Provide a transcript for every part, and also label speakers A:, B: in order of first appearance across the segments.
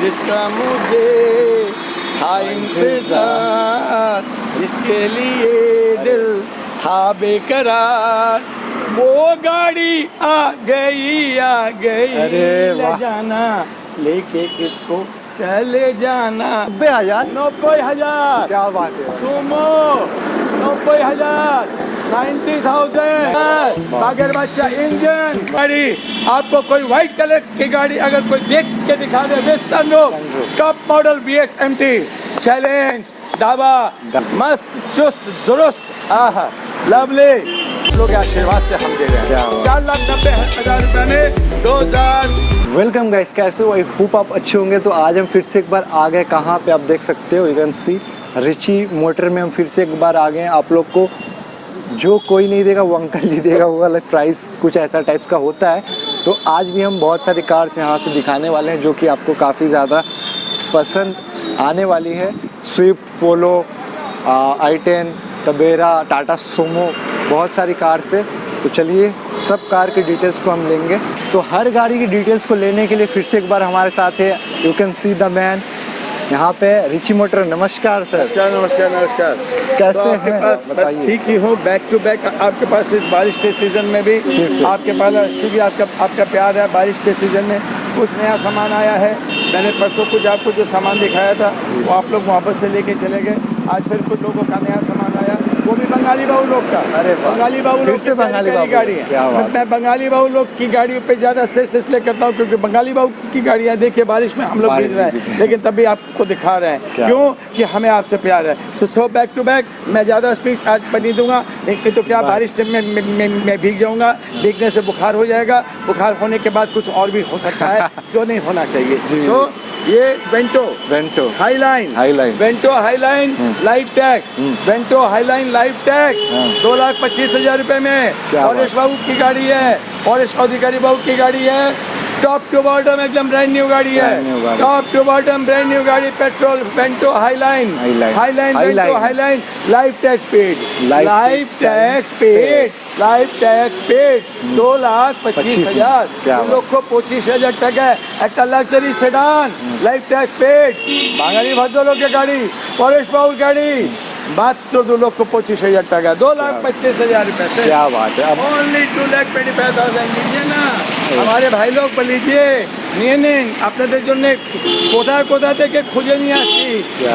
A: जिसका मुझे था इंतजार, जिसके लिए दिल था बेकरार, वो गाड़ी आ गई
B: अरे
A: ले
B: वाह।
A: जाना लेके किसको चले जाना।
B: 90,000
A: 90,000
B: क्या बात है।
A: सुमो 90,000 90,000 बागर बच्चा इंजन गाड़ी। आपको कोई व्हाइट कलर की गाड़ी अगर कोई देख के दिखा दे वेस्टर्न लोग टॉप मॉडल BX-MT चैलेंज दावा मस्त चुस्त दुरुस्त आहा लवली लोग आशीर्वाद से हम दे रहे हैं 4,90,000 रुपए में 2000।
B: वेलकम गाइस, कैसे हो? आई होप आप अच्छे होंगे। तो आज हम फिर से एक बार आ गए कहाँ पे आप देख सकते हो, यू कैन सी रिची मोटर में हम फिर से एक बार आ गए हैं। आप लोग को जो कोई नहीं देगा वो अंकल जी देगा, वो वाला प्राइस कुछ ऐसा टाइप्स का होता है। तो आज भी हम बहुत सारी कार्स यहाँ से दिखाने वाले हैं जो कि आपको काफ़ी ज़्यादा पसंद आने वाली है। स्विफ्ट, पोलो, i10, तबेरा, टाटा सुमो, बहुत सारी कार्स है। तो चलिए सब कार की डिटेल्स को हम लेंगे। तो हर गाड़ी की डिटेल्स को लेने के लिए फिर से एक बार हमारे साथ है, you can see the man यहाँ पे रिची मोटर। नमस्कार सर।
A: नमस्कार नमस्कार।
B: कैसे
A: तो आपके
B: हैं?
A: पास बस ठीक ही हो, बैक टू बैक आपके पास इस बारिश के सीजन में भी आपके पास क्योंकि आपका प्यार है। बारिश के सीजन में कुछ नया सामान आया है। मैंने परसों कुछ आपको जो सामान दिखाया था वो आप लोग वापस से लेके चले गए। आज फिर कुछ लोगों का नया सामान आया, वो भी बंगाली बाबू लोग का।
B: अरे
A: बंगाली बाबू लोग
B: से बंगाली बाबू
A: गाड़ी है। मैं बंगाली बाबू लोग की गाड़ियों पे ज़्यादा से इसलिए करता हूँ क्योंकि बंगाली बाबू की गाड़ियाँ देखिए बारिश में हम लोग भीग रहे हैं लेकिन तभी आपको दिखा रहे हैं क्यों कि हमें आपसे प्यार है। सो बैक टू बैक मैं ज़्यादा स्पीच आज नहीं दूंगा, नहीं तो क्या बारिश से मैं भीग जाऊँगा। भीगने से बुखार हो जाएगा, बुखार होने के बाद कुछ और भी हो सकता है जो नहीं होना चाहिए। तो ये Vento highline Vento highline life tax Vento highline life tax 2,25,000 रुपए में। परेश बाबू की गाड़ी है, परेश अधिकारी बाबू की गाड़ी है। टॉप टू बॉटम एकदम ब्रांड न्यू गाड़ी है। Top to bottom brand new गाड़ी petrol Vento highline Vento highline life tax paid 2,25,000 lakh 25,000 টাকা একটা luxury sedan life tax paid বাঙালি ভদ্রলোকের গাড়ি পরেশ বাবুর গাড়ি মাত্র 2,25,000 টাকা 2,25,000 रुपए से।
B: क्या बात है। अब
A: ओनली 2,25,000 लीजिए ना हमारे भाई लोग বলিয়ে নিয়ে নিন। আপনাদের জন্য কোথা থেকে খুঁজে নিয়ে আসছি,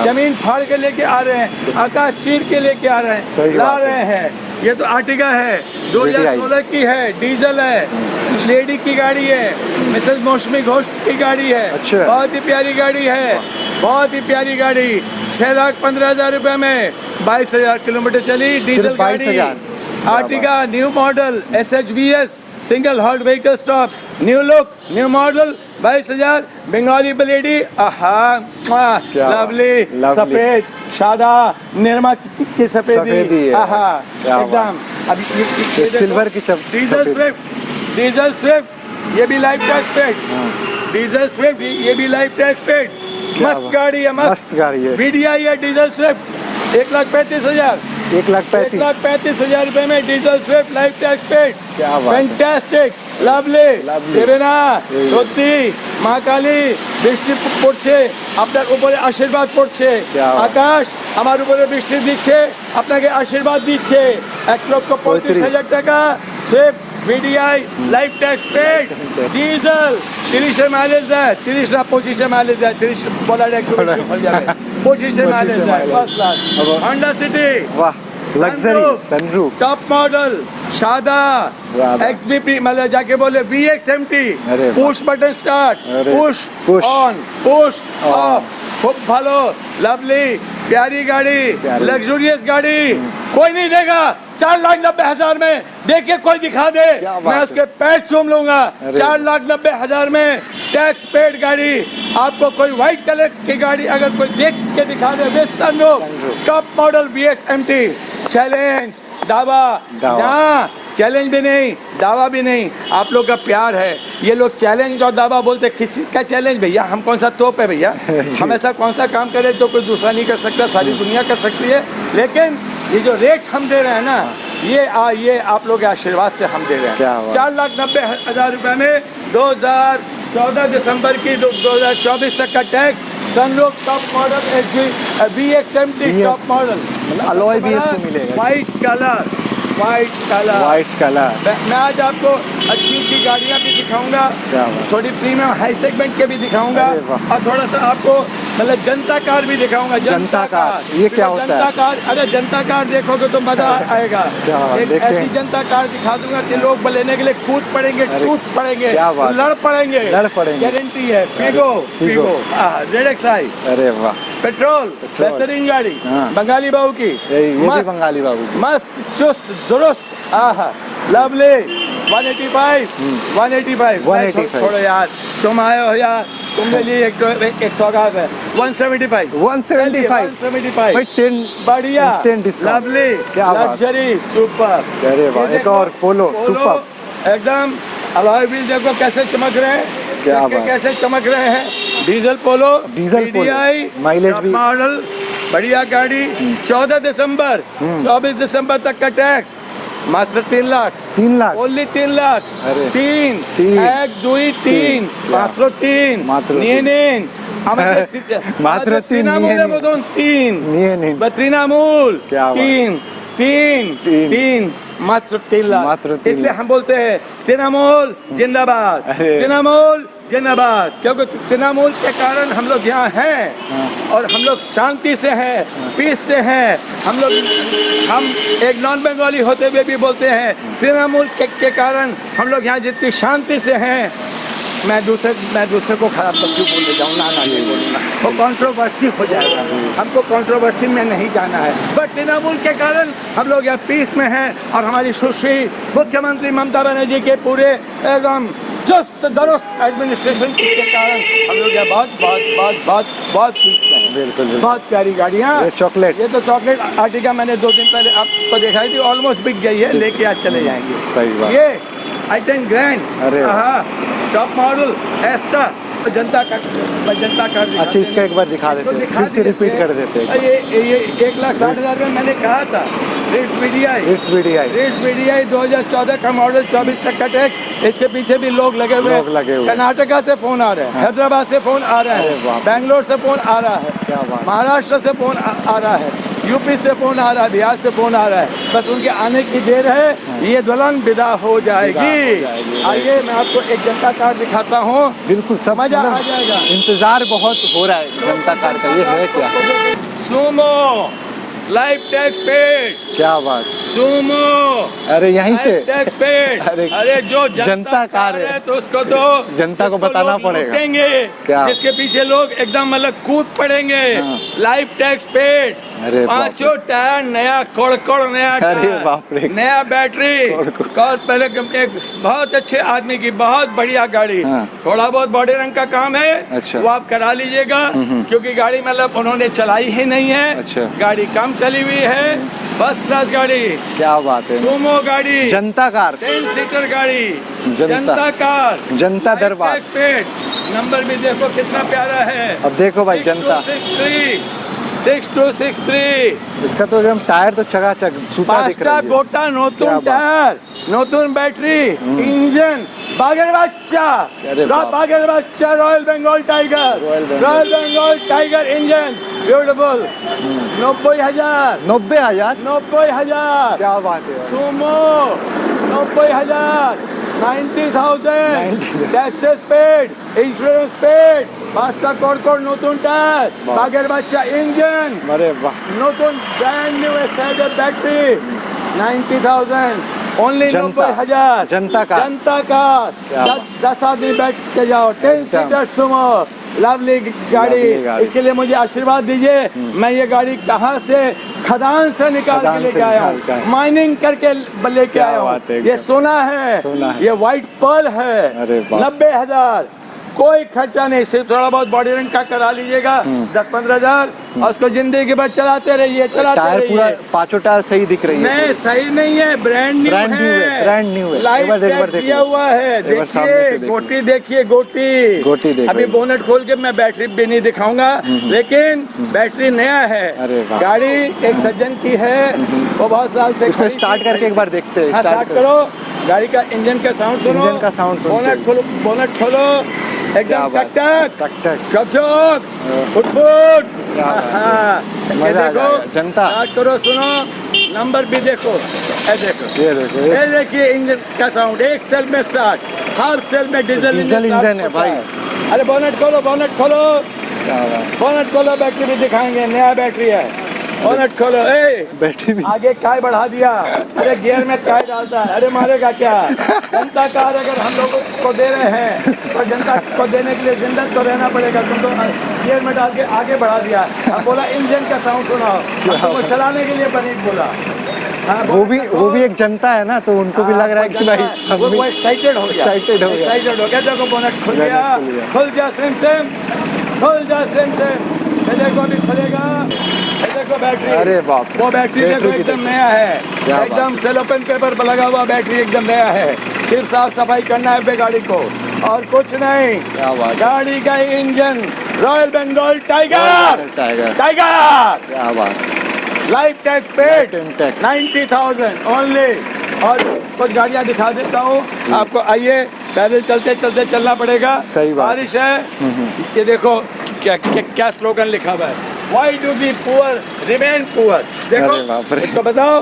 A: जमीन फाड़ के लेके आ रहे हैं, आकाश चीर के लेके आ रहे हैं, ला रहे हैं। ये तो आर्टिगा है 2016 की है, डीजल है, लेडी की गाड़ी है, मिसेस मौसमी घोष की गाड़ी है। बहुत ही प्यारी गाड़ी है, बहुत ही प्यारी गाड़ी। 6,15,000 रुपए में 22,000 किलोमीटर चली डीजल गाड़ी। Ertiga new model SHVS single hot vehicle stop new look new model 22,000। बंगाली बलेडी आहा लवली सफेद शादा निर्मा की सफेदी आहा एकदम। अब ये
B: सिल्वर की
A: डीजल स्विफ्ट ये भी life tax paid. Diesel Swift ये भी लाइफ टैक्स पेड। मस्त गाड़ी है, मस्त गाड़ी है। VDI है डीजल स्विफ्ट 1,35,000 1,35,000 रुपए में diesel Swift life tax paid. Fantastic lovely দেবে না সত্যি। মা কালী বৃষ্টি পড়ছে, আপনার উপরে আশীর্বাদ পড়ছে। আকাশ আমার উপরে বৃষ্টি দিচ্ছে, আপনাকে আশীর্বাদ দিচ্ছে। 1,35,000 টাকা Swift VDI life tax paid diesel 30 mileage দেয়, 30 না 25 মাইলেজ দেয়। 30 বলার একটু বেশি হয়ে যাবে, 25 মাইলেজ দেয়। ফার্স্ট ক্লাস হন্ডা সিটি
B: वाह लग्जरी सनरूफ
A: टॉप मॉडल सादा XBP मतलब जाके बोले VX-MT push button start push on push of. खूब भालो लवली प्यारी गाड़ी लग्जरियस गाड़ी कोई नहीं देगा 4,90,000 में। देखिए कोई दिखा दे मैं उसके पैर चूम लूंगा। 4,90,000 में टैक्स पेड गाड़ी। आपको कोई व्हाइट कलर की गाड़ी अगर कोई देख के दिखा दे वेस्टर्न लोग टॉप मॉडल BX-MT चैलेंज दावा ना चैलेंज भी नहीं दावा भी नहीं। आप लोग का प्यार है। ये लोग चैलेंज और दावा बोलते, किसी का चैलेंज भैया? हम कौन सा तोप है भैया? हम ऐसा कौन सा काम करें जो कोई दूसरा नहीं कर सकता, सारी दुनिया कर सकती है। लेकिन ये जो रेट हम दे रहे हैं ना ये आप लोग के आशीर्वाद से हम दे रहे हैं। 4,90,000 रुपए में 2000 14 दिसंबर की 2024 तक का tax. Sunroof top model VX70 top model,
B: alloy भी इसको मिलेगा।
A: White colour, white colour,
B: white colour.
A: मैं आज आपको अच्छी अच्छी गाड़ियाँ भी दिखाऊंगा,
B: क्या बात।
A: थोड़ी प्रीमियम हाई सेगमेंट के भी दिखाऊंगा,
B: अरे वाह।
A: और थोड़ा सा आपको मतलब जनता कार भी दिखाऊंगा।
B: जनता कार, ये क्या होता है?
A: जनता कार, अरे जनता कार देखोगे तो मजा आएगा। एक
B: देखते
A: ऐसी
B: हैं।
A: जनता कार दिखा दूंगा कि लोग लेने के लिए कूद पड़ेंगे,
B: अरे,
A: टूट पड़ेंगे,
B: क्या बात।
A: लड़ पड़ेंगे,
B: लड़ पड़ेंगे।
A: गारंटी है। Figo,
B: Figo.
A: ZXi
B: अरे वाह,
A: पेट्रोल, बेहतरीन गाड़ी,
B: हाँ।
A: बंगाली बहू की,
B: ये भी
A: मस्त
B: बंगाली बाबू की।
A: मस्त चुस्त दुरुस्त, आहा लवली। 185
B: 185।
A: छोड़ो यार, तुम आए हो यार, तुमने लिए एक सौगात है। 175
B: 175 भाई 10
A: बढ़िया,
B: instant discount।
A: लवली,
B: क्या बात।
A: Luxury, super.
B: अरे वाह,
A: ये
B: एक
A: देखो,
B: और पोलो सुपर।
A: एकदम अलॉय व्हील देखो कैसे चमक रहे हैं,
B: क्या
A: चक्के
B: बात।
A: कैसे चमक रहे हैं। डीजल पोलो,
B: डीजल पोलो,
A: DDI,
B: माइलेज
A: टॉप
B: भी।
A: मॉडल, बढ़िया गाड़ी। 14 दिसंबर 24 दिसंबर तक का टैक्स मात्र 3 लाख,
B: 3 लाख।
A: ओनली 3 लाख।
B: अरे।
A: तीन,
B: तीन।
A: एक दुई तीन,
B: क्या?
A: मात्र 3,
B: मात्र
A: नियेन
B: मात्र तीन,
A: तीन, तीन
B: नहीं
A: बद्रीनामूल,
B: क्या बात।
A: तीन तीन
B: तीन।
A: तीन, मात्र 3 लाख।
B: मात्र 3
A: इसलिए
B: लाख।
A: हम बोलते हैं तृणमूल जिंदाबाद,
B: अरे।
A: तृणमूल जिंदाबाद, क्योंकि तृणमूल के कारण हम लोग यहाँ हैं और हम लोग शांति से हैं, पीस से हैं। हम एक नॉन बंगाली होते हुए भी बोलते हैं तृणमूल के कारण हम लोग यहाँ जितनी शांति से हैं। मैं दूसरे को खराब तो क्यों बोलने जाऊँ, ना नहीं बोलूँगा, वो कंट्रोवर्सी हो जाएगा। हमको कंट्रोवर्सी में नहीं जाना है, बट तृणमूल के कारण हम लोग यहाँ पीस में हैं और हमारी सुश्री मुख्यमंत्री ममता बनर्जी के पूरे एकदम जस्ट दुरुस्त एडमिनिस्ट्रेशन के कारण हम लोग यहाँ बहुत पीस में हैं।
B: बिल्कुल।
A: बहुत प्यारी गाड़ियाँ।
B: ये चॉकलेट,
A: ये तो चॉकलेट आर्टिका मैंने 2 दिन पहले आपको दिखाई थी, ऑलमोस्ट बिक गई है, लेके आज चले जाएंगे।
B: सही बात।
A: ये i10 ग्रैंड,
B: अरे
A: टॉप मॉडल एस्टा, जनता का
B: अच्छा, इसका एक बार दिखा देते हैं, फिर से रिपीट कर देते हैं।
A: ये 1,60,000 में मैंने कहा था। रिट्स VDI 2014 का मॉडल, 24 तक का टैक्स। इसके पीछे भी लोग लगे हुए हैं। कर्नाटका से फोन आ रहे हैं, हैदराबाद से फोन आ रहा है, बैंगलोर से फोन आ रहा है,
B: क्या बात।
A: महाराष्ट्र से फोन आ रहा है, यूपी से फोन आ रहा है, बिहार से फोन आ रहा है। बस उनके आने की देर है, ये दुल्हन विदा हो जाएगी। आइए मैं आपको एक जनता कार दिखाता हूँ,
B: बिल्कुल, सब
A: मजा आ जाएगा।
B: इंतजार बहुत हो रहा है जनता कार का। ये है क्या?
A: सुमो लाइफ टैक्स पेड,
B: क्या बात।
A: सुमो
B: अरे यहीं से
A: टैक्स पेड। अरे जो
B: जनता कार है
A: तो उसको तो
B: जनता को बताना पड़ेगा। क्या?
A: जिसके पीछे लोग एकदम मतलब कूद पड़ेंगे। लाइफ टैक्स पेड,
B: अरे बाप रे।
A: 5 टायर नया, कोड़ नया
B: अरे
A: टायर,
B: बाप रे।
A: नया बैटरी। और पहले एक बहुत अच्छे आदमी की बहुत बढ़िया गाड़ी,
B: हाँ।
A: थोड़ा बहुत बॉडी रंग का काम है,
B: अच्छा।
A: वो आप करा लीजिएगा, क्योंकि गाड़ी मतलब उन्होंने चलाई ही नहीं है।
B: अच्छा।
A: गाड़ी कम चली हुई है, फर्स्ट क्लास गाड़ी,
B: क्या बात है।
A: सुमो गाड़ी,
B: जनता कार,
A: 10 सीटर गाड़ी,
B: जनता
A: कार,
B: जनता दरबार।
A: नंबर भी देखो कितना प्यारा है।
B: अब देखो भाई, जनता
A: 6263।
B: इसका तो एकदम टायर तो चकाचक सूखा दिख रहा है।
A: गोटा नतून टायर, नतून बैटरी, इंजन बागेर बाच्चा,
B: अरे बाप।
A: बागेर बाच्चा, royal Bengal tiger engine, beautiful. 90,000,
B: 90,000। क्या बात है।
A: Sumo 90,000, 90,000, taxes paid, insurance paid, 5টা कोड़ नतून टायर, बागेर बाच्चा इंजन,
B: अरे वाह।
A: नतून brand new excited battery, 90,000, only 90,000।
B: जनता कार।
A: 10 आदमी बैठ के जाओ, 10 सीटर सुमो, लवली गाड़ी। इसके लिए मुझे आशीर्वाद दीजिए। मैं ये गाड़ी कहाँ से, खदान से निकाल के लेके आया हूँ, माइनिंग करके लेके आया हूँ। ये सोना है, ये व्हाइट पर्ल है। 90,000, कोई खर्चा नहीं, सिर्फ थोड़ा बहुत बॉडी रंग का करा लीजिएगा, 10-15,000, और उसको जिंदगी भर चलाते रहिए,
B: टायर पूरा 5 टायर सही दिख रही है।
A: नहीं, सही नहीं है, ब्रांड न्यू है,
B: ब्रांड न्यू है।
A: लाइफ टैक्स दिया हुआ है। देखिए गोटी, देखिए गोटी। अभी बोनेट खोल के मैं बैटरी भी नहीं दिखाऊंगा, लेकिन बैटरी नया है। गाड़ी एक सज्जन की है, वो बहुत साल से।
B: इसको स्टार्ट करके एक बार देखते हैं।
A: स्टार्ट करो, गाड़ी का इंजन का साउंड सुनो,
B: इंजन का साउंड
A: बोनेट खोलो, एकदम
B: क्या
A: टक टक
B: टक टक
A: चौक चौक फुट फुट।
B: क्या बात है।
A: हाँ, ये
B: मजा आ
A: देखो
B: जाएगा। जनता।
A: स्टार्ट करो, सुनो नंबर भी देखो, ये देखो,
B: ये देखो
A: ये देखिए इंजन का साउंड, एक सेल में स्टार्ट, हर सेल में डीजल
B: इंजन है भाई।
A: अरे बोनट खोलो, बोनट खोलो,
B: क्या बात।
A: बोनट खोलो, बैटरी भी दिखाएंगे, नया बैटरी है, बोनट खोलो। ए
B: बैटरी भी
A: आगे काय बढ़ा दिया, अरे गियर में काय डालता है, अरे मारेगा क्या? जनता कार अगर हम लोगों को दे रहे हैं तो जनता को देने के लिए जिंदा तो रहना पड़ेगा। तुम तो गियर में डाल के आगे बढ़ा दिया। हम बोला इंजन का साउंड सुनाओ, हमको चलाने के लिए बनी बोला। हाँ,
B: वो भी एक जनता है ना, तो उनको भी लग रहा है कि भाई हम भी
A: वो एक्साइटेड हो गया,
B: excited हो गया।
A: एक्साइटेड हो गया। देखो बोनट खुल गया,
B: खुल गया।
A: खुल जा सेम सेम, खुल जा सेम सेम, ये देखो अभी खुलेगा, ये देखो बैटरी,
B: अरे बाप रे।
A: वो बैटरी देखो
B: बैटरी
A: एकदम
B: की
A: नया है,
B: क्या बात।
A: एकदम सेलोपेन पेपर पर लगा हुआ बैटरी एकदम नया है। सिर्फ साफ सफाई करना है पे गाड़ी को और कुछ नहीं।
B: क्या बात है।
A: गाड़ी का engine royal Bengal tiger,
B: tiger.
A: Tiger
B: क्या बात।
A: Life tax paid
B: Lifetime tax।
A: 90,000 only. और कुछ गाड़ियाँ दिखा देता हूँ आपको, आइए पैदल चलते चलते चलना पड़ेगा।
B: सही बात।
A: बारिश है, ये देखो क्या स्लोगन लिखा हुआ है, why do the poor remain poor. देखो
B: अरे बाप रे।
A: इसको बताओ,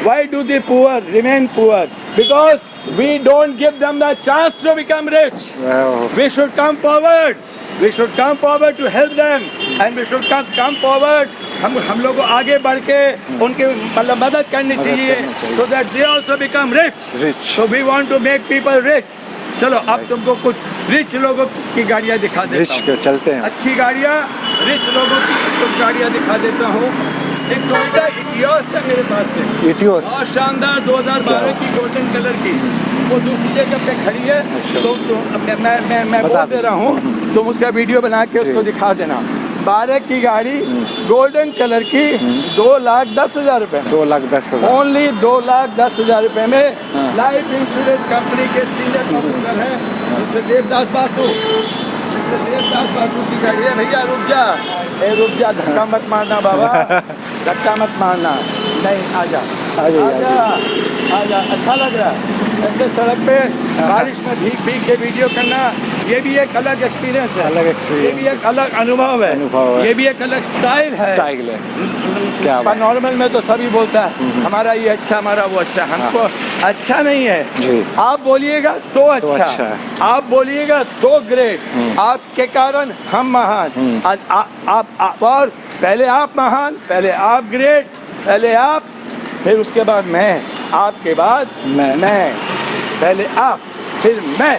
A: why do the poor remain poor, because we don't give them the chance to become rich. We should come forward. We should come forward to help them, and we should come forward. हम लोग को आगे बढ़ के उनके मतलब मदद करनी चाहिए, so that they also become rich.
B: Rich।
A: So we want to make people rich. चलो अब तुमको कुछ रिच लोगों की गाड़ियाँ दिखा देता
B: रिच
A: हूँ,
B: के चलते हैं।
A: अच्छी गाड़ियाँ, रिच लोगों की कुछ गाड़ियाँ दिखा देता हूँ। एक टोयोटा इटियोस है मेरे पास में,
B: इटियोस।
A: और शानदार 2012 की गोल्डन कलर की, वो दूसरी जगह पे खड़ी है। तो मैं बोल दे रहा हूँ, तुम उसका वीडियो बना के उसको दिखा देना। 12 की गाड़ी गोल्डन कलर की 2,10,000 रुपए में,
B: 2,10,000।
A: ओनली 2,10,000 रुपए में। लाइफ इंश्योरेंस कंपनी के सीनियर ऑफिसर है मिस्टर देवदास बासु, मिस्टर देवदास बासु की गाड़ी है। भैया रुक जा, ए रुक जा, धक्का मत मारना बाबा, धक्का मत मारना, नहीं आजा आजा आजा। अच्छा लग रहा है ऐसे सड़क पे बारिश में भीग भीग के वीडियो करना, ये भी एक अलग एक्सपीरियंस है,
B: अलग
A: ये
B: एक्सपीरियंस।
A: भी एक अलग अनुभव है, ये भी एक अलग स्टाइल है।
B: स्टाइल है। क्या बात।
A: नॉर्मल में तो सभी बोलता है हमारा ये अच्छा, हमारा वो अच्छा, हमको अच्छा नहीं है
B: जी।
A: आप बोलिएगा तो अच्छा,
B: अच्छा है।
A: आप बोलिएगा तो ग्रेट, आपके कारण हम महान। आप और पहले आप महान, पहले आप ग्रेट, पहले आप, फिर उसके बाद मैं, आपके बाद मैं, पहले आप फिर मैं।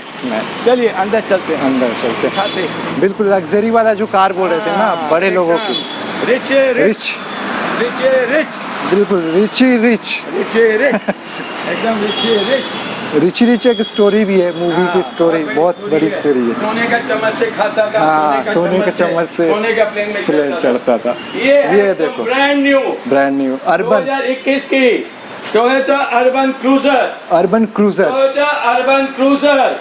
A: चलिए अंदर चलते हैं,
B: अंदर चलते हैं।
A: खाते
B: बिल्कुल लग्जरी वाला जो कार बोल रहे थे ना बड़े लोगों की।
A: Rich
B: rich.
A: रिच रिच
B: बिल्कुल रिची रिच।
A: रिच रिच एकदम रिच रिच।
B: रिची रिच एक स्टोरी भी है, मूवी की स्टोरी, बहुत बड़ी स्टोरी है।
A: सोने का चम्मच से खाता था,
B: हाँ, सोने का चम्मच से
A: सोने का प्लेन में
B: प्लेन चढ़ता था।
A: ये
B: देखो
A: brand new
B: brand new urban
A: 2021 की Toyota urban cruiser,
B: urban cruiser.
A: Toyota urban cruiser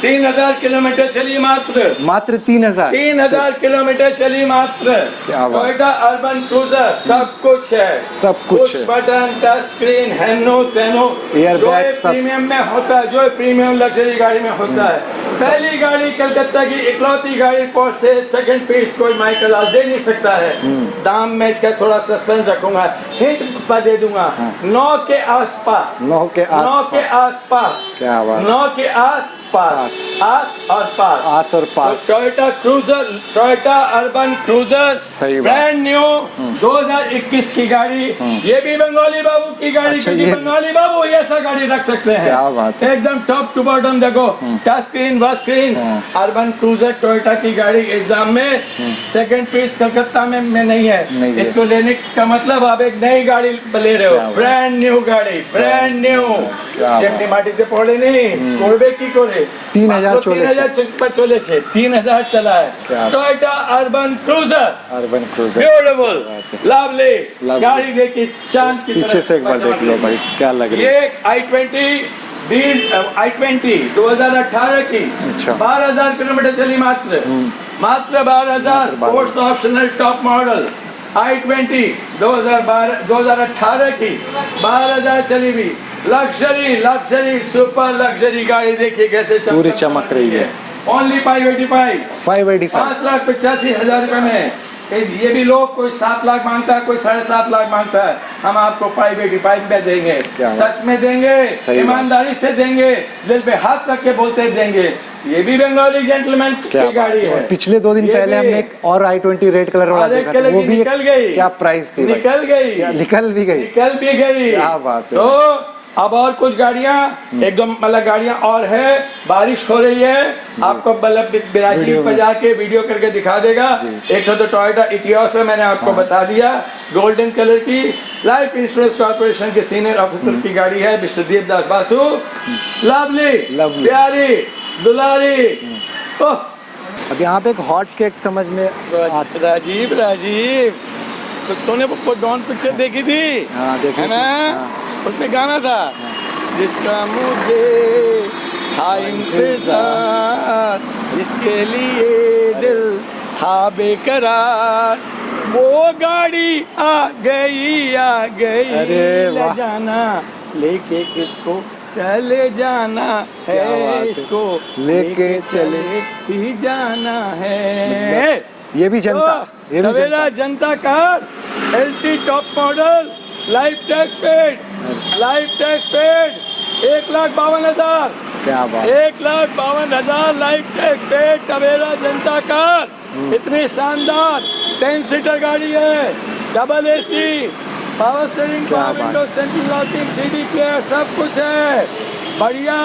A: 3,000 kilometre चली मात्र,
B: मात्र 3,000।
A: 3,000 किलोमीटर चली मात्र।
B: क्या बात।
A: टोयोटा अर्बन क्रूजर सब कुछ है,
B: सब कुछ है।
A: बटन, टच स्क्रीन, हेनो तेनो,
B: एयर
A: जो
B: बैग सब।
A: प्रीमियम में होता है, जो प्रीमियम लग्जरी गाड़ी में होता है। पहली गाड़ी कलकत्ता की इकलौती गाड़ी पोर्ट से सेकंड पीस कोई माइकल आज दे नहीं सकता है। दाम में इसका थोड़ा सस्पेंस रखूंगा, हिंट दे दूंगा, 9 के आसपास,
B: 9 के
A: 9 के
B: आसपास।
A: आसपास,
B: क्या बात।
A: 9 के आसपास, आस और पास,
B: आस और पास।
A: तो Toyota cruiser, Toyota urban cruiser
B: सही बात।
A: ब्रांड न्यू 2021 की गाड़ी। ये भी बंगाली बाबू की गाड़ी,
B: अच्छा,
A: क्योंकि
B: ये
A: बंगाली बाबू ये ऐसा गाड़ी रख सकते हैं।
B: क्या बात है।
A: एकदम टॉप टू बॉटम देखो, touch screen, watch screen, urban cruiser Toyota की गाड़ी। एग्जाम में सेकंड पीस कलकत्ता में नहीं है, इसको लेने का मतलब आप एक नई गाड़ी ले रहे हो, ब्रांड न्यू गाड़ी, ब्रांड न्यू। चटनी माटी से पड़े नहीं, कोरबे की कोरे
B: 3,000 चले
A: 3,000 चले छे, 3,000 चला है Toyota urban cruiser,
B: urban cruiser.
A: Beautiful, lovely गाड़ी देखी, चांद की
B: पीछे से एक बार देख लो भाई, क्या लग रही है।
A: ये i20 2018 की,
B: अच्छा।
A: 12,000 किलोमीटर चली मात्र, मात्र 12,000, sports optional top model i20 2018 की, 12,000 चली हुई, लग्जरी लग्जरी सुपर लग्जरी गाड़ी देखिए कैसे
B: पूरी चमक रही है।
A: ओनली 585,
B: 585
A: 5,85,000 रुपए में। ये भी लोग कोई 7 लाख मांगता है, कोई 7.5 लाख मांगता है, हम आपको 585 में देंगे।
B: क्या बात।
A: सच में देंगे, ईमानदारी से देंगे, दिल पे हाथ रख के बोलते देंगे। ये भी बंगाली जेंटलमैन की गाड़ी है।
B: पिछले 2 दिन पहले हमने एक और i20 रेड कलर वाला देखा था, वो भी
A: निकल गई।
B: क्या प्राइस थी?
A: निकल गई,
B: निकल भी गई। क्या बात है।
A: तो अब और कुछ गाड़ियां एकदम मतलब गाड़ियां और है, बारिश हो रही है, आपको मतलब बिराजी बजा के वीडियो करके दिखा देगा। एक तो टोयोटा इटियोस है, मैंने आपको बता दिया, गोल्डन कलर की, लाइफ इंश्योरेंस कॉर्पोरेशन के सीनियर ऑफिसर की गाड़ी है, मिस्टर देवदास बासु। लवली, प्यारी, दुलारी।
B: अब यहाँ पे एक हॉट केक समझ में
A: राजीव, तो तूने वो डॉन पिक्चर देखी थी?
B: हाँ, देखी
A: है ना? उसमें गाना था, जिसका मुझे था इंतजार, जिसके लिए दिल था बेकरार, वो गाड़ी आ गई
B: अरे
A: ले
B: वाह।
A: जाना, लेके किसको चले जाना है, इसको
B: लेके चले
A: ही जाना है।
B: ये भी जनता, ये भी जनता।
A: जनता car LT top model, life tax paid, 1,52,000।
B: क्या बात।
A: 1,52,000 लाइफ टैक्स पेड, टवेरा जनता कार। इतनी शानदार 10 सीटर गाड़ी है, double AC, power steering, power window, central locking, CD player, सब कुछ है बढ़िया।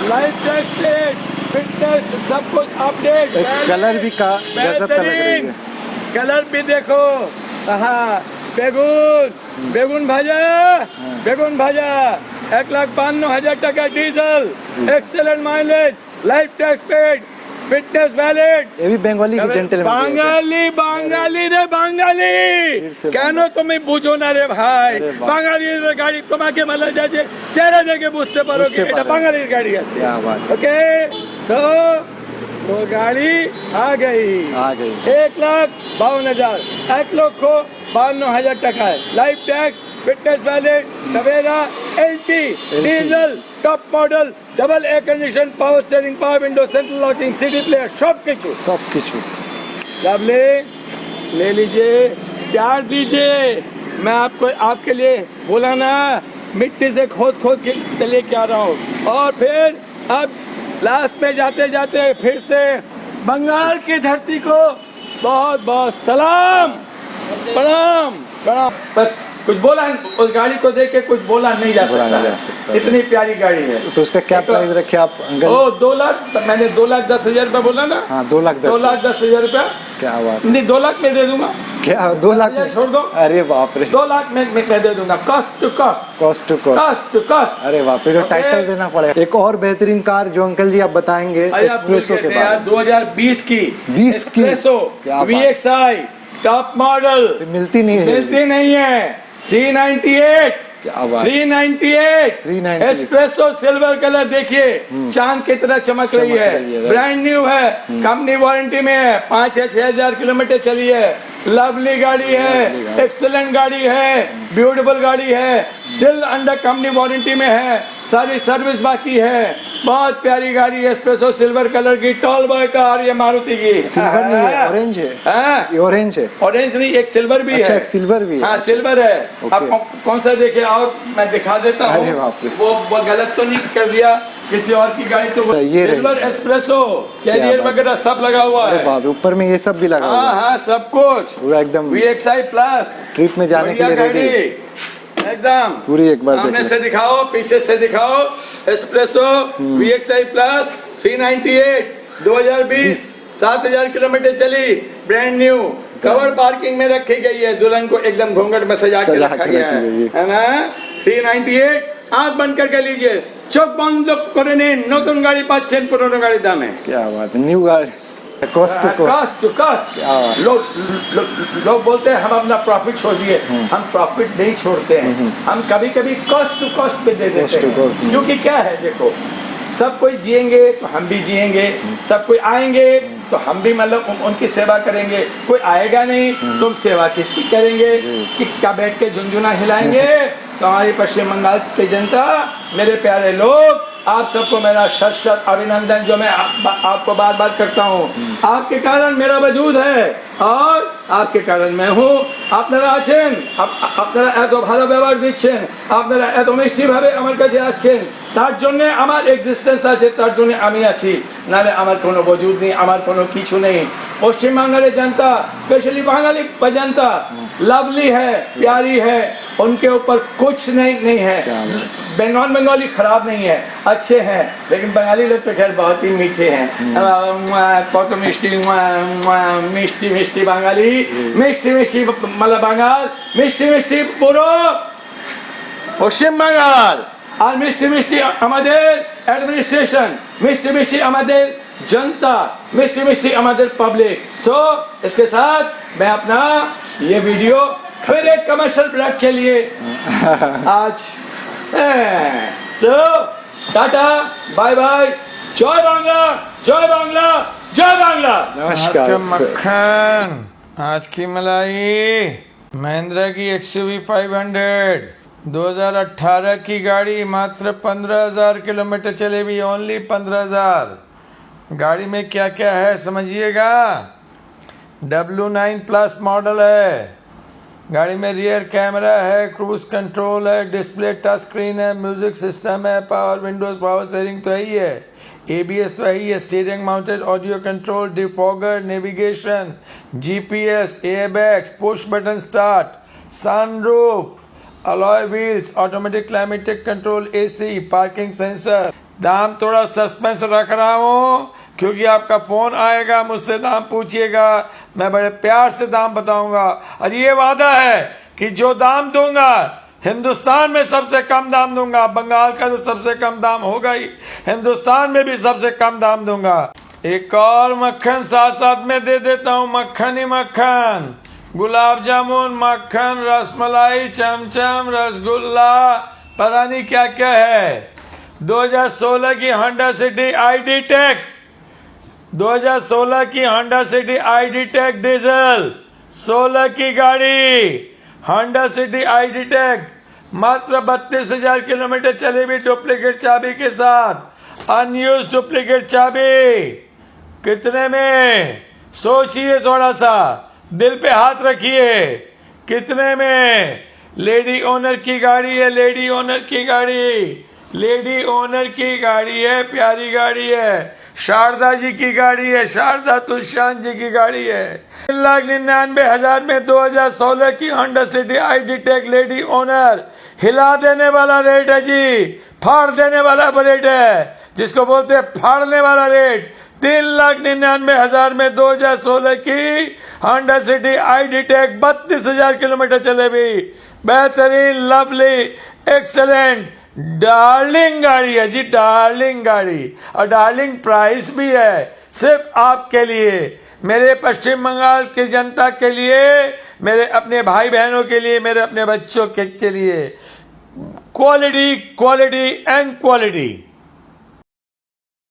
A: लाइफ टैक्स पेड, फिटनेस, सब कुछ अपडेट।
B: कलर भी का गजब का लग रही है।
A: कलर भी देखो, हाँ, बेगुन भाजा 1,52,000 टका diesel, excellent mileage, life tax paid, fitness valid.
B: ये भी बंगाली की जेंटलमैन।
A: বাঙালি কেন তুমি বুঝো না রে ভাই? বাঙালির গাড়ি তোমাকে মানে যে চেহারা দেখে বুঝতে পারো কি এটা বাঙালির গাড়ি আছে।
B: क्या बात।
A: ओके, तो वो गाड़ी आ गई 1,52,000, 1,52,000 टका है, life tax, fitness valid, Tavera LT diesel top model, double air condition, power steering, power window, central locking, CD player, सब कुछ। लवली, ले लीजिए, प्यार दीजिए। मैं आपके लिए बोला ना, मिट्टी से खोद के लेके आ रहा हूँ। और फिर अब लास्ट में जाते जाते फिर से बंगाल की धरती को बहुत बहुत सलाम, प्रणाम। बस कुछ बोला, उस गाड़ी को देख के कुछ बोला नहीं जा सकता, इतनी प्यारी गाड़ी है।
B: तो उसका क्या प्राइस रखे आप अंकल?
A: ओ 2 लाख, मैंने 2,10,000 रुपया बोला ना।
B: हाँ, 2,10,000।
A: 2,10,000 रुपया।
B: क्या बात।
A: नहीं, 2 लाख में दे दूंगा।
B: क्या 2 लाख में?
A: छोड़ दो।
B: अरे बाप रे।
A: 2 लाख में दे दूंगा, कॉस्ट टू कॉस्ट।
B: अरे बाप रे, टाइटल देना पड़ेगा। एक और बेहतरीन कार जो अंकल जी आप बताएंगे एस्प्रेसो के बारे में।
A: 2020 की
B: एस्प्रेसो
A: VXI टॉप मॉडल
B: मिलती नहीं है। 398
A: एस्प्रेसो सिल्वर कलर, देखिए चांद की तरह चमक रही है, ब्रांड न्यू है, कंपनी वारंटी में है, 5,000 किलोमीटर चली है। लवली गाड़ी है, एक्सीलेंट गाड़ी है, ब्यूटीफुल गाड़ी है, स्टिल अंडर कंपनी वारंटी में है, सारी सर्विस बाकी है। बहुत प्यारी गाड़ी है, एस्प्रेसो सिल्वर कलर की, टॉल बॉय कार, ये मारुति की।
B: सिल्वर नहीं है, ऑरेंज है। ये ऑरेंज है।
A: ऑरेंज नहीं, एक सिल्वर भी है।
B: एक सिल्वर भी है।
A: हाँ, सिल्वर है। आप कौन सा देखे, और मैं दिखा देता हूँ।
B: अरे बाप रे।
A: वो गलत तो नहीं कर दिया किसी और की गाड़ी? तो
B: ये
A: सिल्वर एस्प्रेसो, कैरियर वगैरह सब लगा हुआ है।
B: बाप, ऊपर में ये सब भी लगा हुआ है।
A: हाँ, सब कुछ
B: पूरा एकदम
A: VXI प्लस,
B: ट्रिप में जाने के लिए रेडी
A: एकदम।
B: पूरी एक बार
A: सामने से दिखाओ, पीछे से दिखाओ। एस्प्रेसो VXI प्लस 398 2020, 7,000 किलोमीटर चली, ब्रांड न्यू, कवर पार्किंग में रखी गई है, दुल्हन को एकदम घूंघट में सजा के रखा गया है ना। 398, आंख बंद करके लीजिए, चोक बंद करे नहीं, नतून गाड़ी पाচ্ছেন, पुरानो गाड़ी दामे।
B: क्या बात है, न्यू गाड़ी, कॉस्ट टू कॉस्ट।
A: लोग बोलते हैं हम अपना प्रॉफिट छोड़ दिए, हम प्रॉफिट नहीं छोड़ते हैं, हम कभी कभी कॉस्ट टू कॉस्ट पे दे देते हैं। क्योंकि क्या है, देखो, सब कोई जिएंगे तो हम भी जिएंगे, सब कोई आएंगे तो हम भी मतलब उनकी सेवा करेंगे। कोई आएगा नहीं तो हम सेवा किसकी करेंगे? कि क्या बैठ के झुनझुना हिलाएंगे? तो हमारी पश्चिम बंगाल की जनता, मेरे प्यारे लोग, आप सबको मेरा शत शत अभिनंदन, जो मैं आपको बार बार करता हूँ। आपके कारण मेरा वजूद है और आपके कारण मैं हूँ। আপনারা আছেন, আপনারা এত ভালো ব্যবহার দিচ্ছেন, আপনারা এত মিষ্টিভাবে আমার কাছে আসছেন, তার জন্য আমার এক্সিস্টেন্স আছে, তার জন্য আমি আছি, নাহলে আমার কোনো वजूद নেই, আমার কোনো কিছু নেই। पश्चिम बंगाल जनता, स्पेशली बंगाली जनता लवली है, प्यारी है, उनके ऊपर कुछ नहीं है। नॉन बंगाली खराब नहीं है, अच्छे हैं, लेकिन बंगाली लोग तो खैर बहुत ही मीठे हैं। कत मिष्टी मिष्टी मिष्टी बांगाली, मिष्टी मिष्टी मतलब बंगाल, मिष्टी मिष्टी পুরো পশ্চিম বাংলার, আর মিষ্টি মিষ্টি আমাদের অ্যাডমিনিস্ট্রেশন, মিষ্টি মিষ্টি আমাদের जनता, मिष्टी मिष्टी हमारे पब्लिक। सो इसके साथ मैं अपना ये वीडियो फिर एक कमर्शियल ब्रेक के लिए आज टाटा बाय बाय, जय बांग्ला जय बांग्ला जय बांग्ला।
B: नमस्कार।
C: मक्खन, आज की मलाई महिंद्रा की XUV 500 2018 की गाड़ी, मात्र 15,000 किलोमीटर चले भी, ओनली 15,000। गाड़ी में क्या क्या है समझिएगा। W9 प्लस मॉडल है। गाड़ी में रियर कैमरा है, क्रूज कंट्रोल है, डिस्प्ले टच स्क्रीन है, म्यूजिक सिस्टम है, पावर विंडोज, पावर स्टीयरिंग तो है ही है, ABS तो है ही है, steering mounted audio control, defogger, navigation, GPS, airbags, push button start, sunroof, alloy wheels, automatic climatic control, AC, parking sensor. दाम थोड़ा सस्पेंस रख रहा हूँ क्योंकि आपका फोन आएगा, मुझसे दाम पूछिएगा, मैं बड़े प्यार से दाम बताऊंगा। और ये वादा है कि जो दाम दूंगा हिंदुस्तान में सबसे कम दाम दूंगा। बंगाल का तो सबसे कम दाम होगा ही, हिंदुस्तान में भी सबसे कम दाम दूंगा। एक और मक्खन साथ साथ में दे देता हूँ, मक्खन ही मक्खन, गुलाब जामुन, मक्खन, रसमलाई, चमचम, रसगुल्ला, पता नहीं क्या क्या है। 2016 की होंडा सिटी ID टेक, 2016 की Honda City ID tech diesel, 16 की गाड़ी होंडा सिटी ID टेक, मात्र 32,000 किलोमीटर चली भी, डुप्लीकेट चाबी के साथ, अनयूज डुप्लीकेट चाबी। कितने में सोचिए, थोड़ा सा दिल पे हाथ रखिए, कितने में? लेडी ओनर की गाड़ी है, लेडी ओनर की गाड़ी, लेडी ओनर की गाड़ी है, प्यारी गाड़ी है, शारदा जी की गाड़ी है, शारदा तुलशान जी की गाड़ी है। 3,99,000 में 2016 की Honda City ID tech lady owner, हिला देने वाला रेट है जी, फाड़ देने वाला रेट है, जिसको बोलते हैं फाड़ने वाला रेट। 3,99,000 में 2016 की Honda City ID tech, 32,000 kilometre चले भी, बेहतरीन, लवली, एक्सेलेंट, डार्लिंग गाड़ी है जी, डार्लिंग गाड़ी, और डार्लिंग प्राइस भी है, सिर्फ आपके लिए, मेरे पश्चिम बंगाल की जनता के लिए, मेरे अपने भाई बहनों के लिए, मेरे अपने बच्चों के लिए। Quality quality and quality.